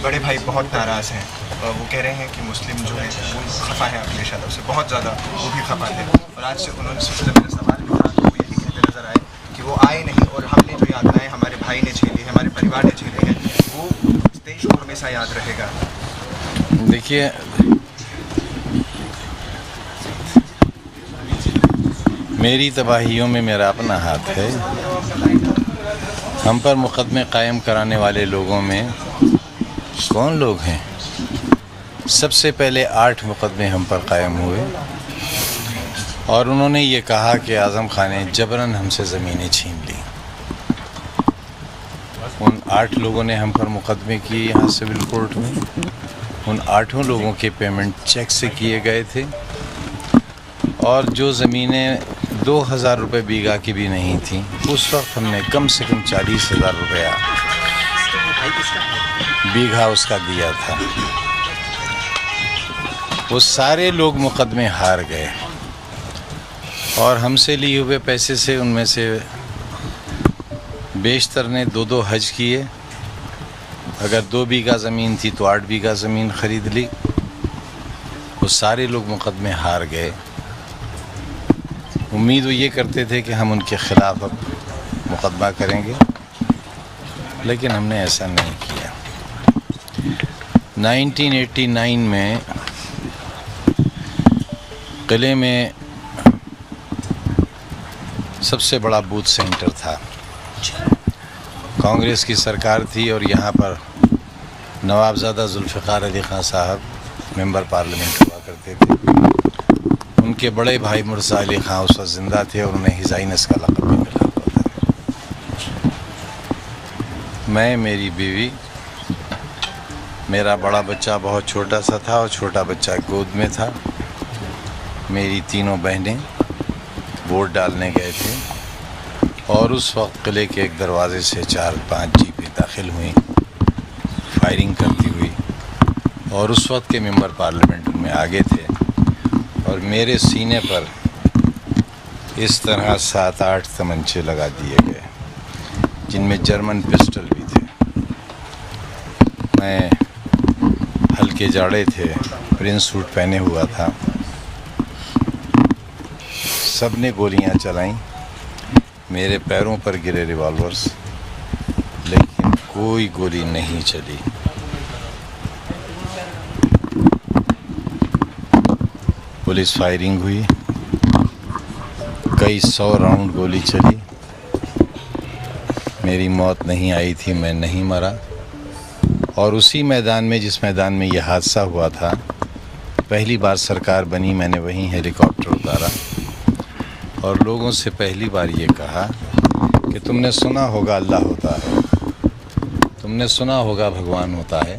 بڑے بھائی بہت ناراض ہیں، وہ کہہ رہے ہیں کہ مسلم جو ہے وہ خفا ہے اکھلیش یادو سے، بہت زیادہ وہ بھی خفا تھے، اور آج سے انہوں نے سب سے میرا سوال بھی تھا تو وہ یہی کہتے نظر آئے کہ وہ آئے نہیں، اور ہم نے جو یاتنائیں ہمارے بھائی نے جھیلی ہے، ہمارے پریوار نے جھیلی ہے، وہ اس دیش کو ہمیشہ یاد رہے گا۔ دیکھیے، میری تباہیوں میں میرا اپنا ہاتھ ہے۔ ہم پر مقدمے قائم کرانے والے لوگوں میں کون لوگ ہیں؟ سب سے پہلے 8 مقدمے ہم پر قائم ہوئے، اور انہوں نے یہ کہا کہ اعظم خان نے جبراً ہم سے زمینیں چھین لی۔ ان 8 لوگوں نے ہم پر مقدمے کیے یہاں سول کورٹ میں۔ ان 8 لوگوں کے پیمنٹ چیک سے کیے گئے تھے، اور جو زمینیں 2000 روپے بیگھہ کی بھی نہیں تھیں، اس وقت ہم نے کم سے کم 40,000 روپیہ بیگھہ اس کا دیا تھا۔ وہ سارے لوگ مقدمے ہار گئے، اور ہم سے لیے ہوئے پیسے سے ان میں سے بیشتر نے 2 حج کیے۔ اگر 2 بیگھہ زمین تھی تو 8 بیگھہ زمین خرید لی۔ وہ سارے لوگ مقدمے ہار گئے۔ امید وہ یہ کرتے تھے کہ ہم ان کے خلاف اب مقدمہ کریں گے، لیکن ہم نے ایسا نہیں کیا۔ 1989 میں قلعے میں سب سے بڑا بوتھ سینٹر تھا، کانگریس کی سرکار تھی، اور یہاں پر نوابزادہ ذوالفقار علی خان صاحب ممبر پارلیمنٹ ہوا کرتے تھے۔ ان کے بڑے بھائی مرزا علی خان اس وقت زندہ تھے، اور انہیں ہزائنس کا لقب بھی ملا ہوا تھا۔ میں، میری بیوی، میرا بڑا بچہ بہت چھوٹا سا تھا، اور چھوٹا بچہ گود میں تھا، میری 3 بہنیں ووٹ ڈالنے گئے تھے، اور اس وقت قلعے کے ایک دروازے سے 4-5 جیپیں داخل ہوئیں فائرنگ کرتی ہوئی، اور اس وقت کے ممبر پارلیمنٹ ان میں آگے تھے، اور میرے سینے پر اس طرح 7-8 تمنچے لگا دیے گئے، جن میں جرمن پسٹل بھی تھے۔ میں ہلکے جاڑے تھے، پرنس سوٹ پہنے ہوا تھا، سب نے گولیاں چلائیں، میرے پیروں پر گرے ریوالورز، لیکن کوئی گولی نہیں چلی۔ پولیس فائرنگ ہوئی، کئی 100 راؤنڈ گولی چلی، میری موت نہیں آئی تھی، میں نہیں مرا۔ اور اسی میدان میں، جس میدان میں یہ حادثہ ہوا تھا، پہلی بار سرکار بنی، میں نے وہیں ہیلی کاپٹر اتارا، اور لوگوں سے پہلی بار یہ کہا کہ تم نے سنا ہوگا اللہ ہوتا ہے، تم نے سنا ہوگا بھگوان ہوتا ہے،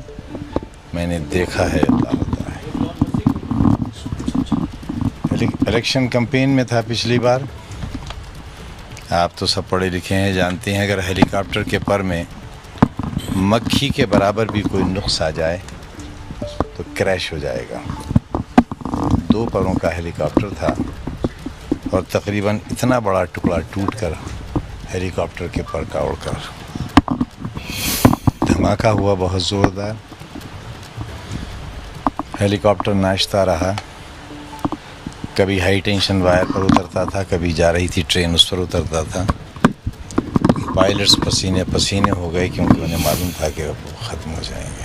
میں نے دیکھا ہے اللہ ہوتا ہے۔ الیکشن کمپین میں تھا پچھلی بار، آپ تو سب پڑھے لکھے ہیں، جانتے ہیں اگر ہیلی کاپٹر کے پر میں مکھی کے برابر بھی کوئی نقص آ جائے تو کریش ہو جائے گا۔ 2 پروں کا ہیلی کاپٹر تھا، اور تقریباً اتنا بڑا ٹکڑا ٹوٹ کر ہیلی کاپٹر کے پر کا اڑ کر دھماکہ ہوا بہت زوردار۔ ہیلی کاپٹر ناچتا رہا، کبھی ہائی ٹینشن وائر پر اترتا تھا، کبھی جا رہی تھی ٹرین اس پر اترتا تھا۔ پائلٹس پسینے پسینے ہو گئے، کیونکہ انہیں معلوم تھا کہ اب وہ ختم ہو جائیں گے۔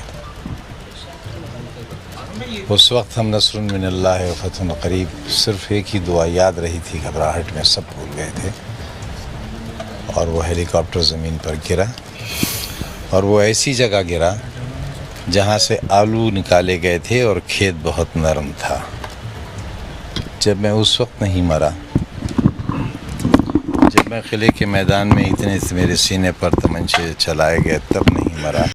اس وقت ہم نصر من اللہ و فتح قریب صرف ایک ہی دعا یاد رہی تھی، گھبراہٹ میں سب بھول گئے تھے، اور وہ ہیلی کاپٹر زمین پر گرا، اور وہ ایسی جگہ گرا جہاں سے آلو نکالے گئے تھے، اور کھیت بہت نرم تھا۔ جب میں اس وقت نہیں مرا، جب میں قلعے کے میدان میں اتنے میرے سینے پر تمنچے چلائے گئے، تب نہیں مرا۔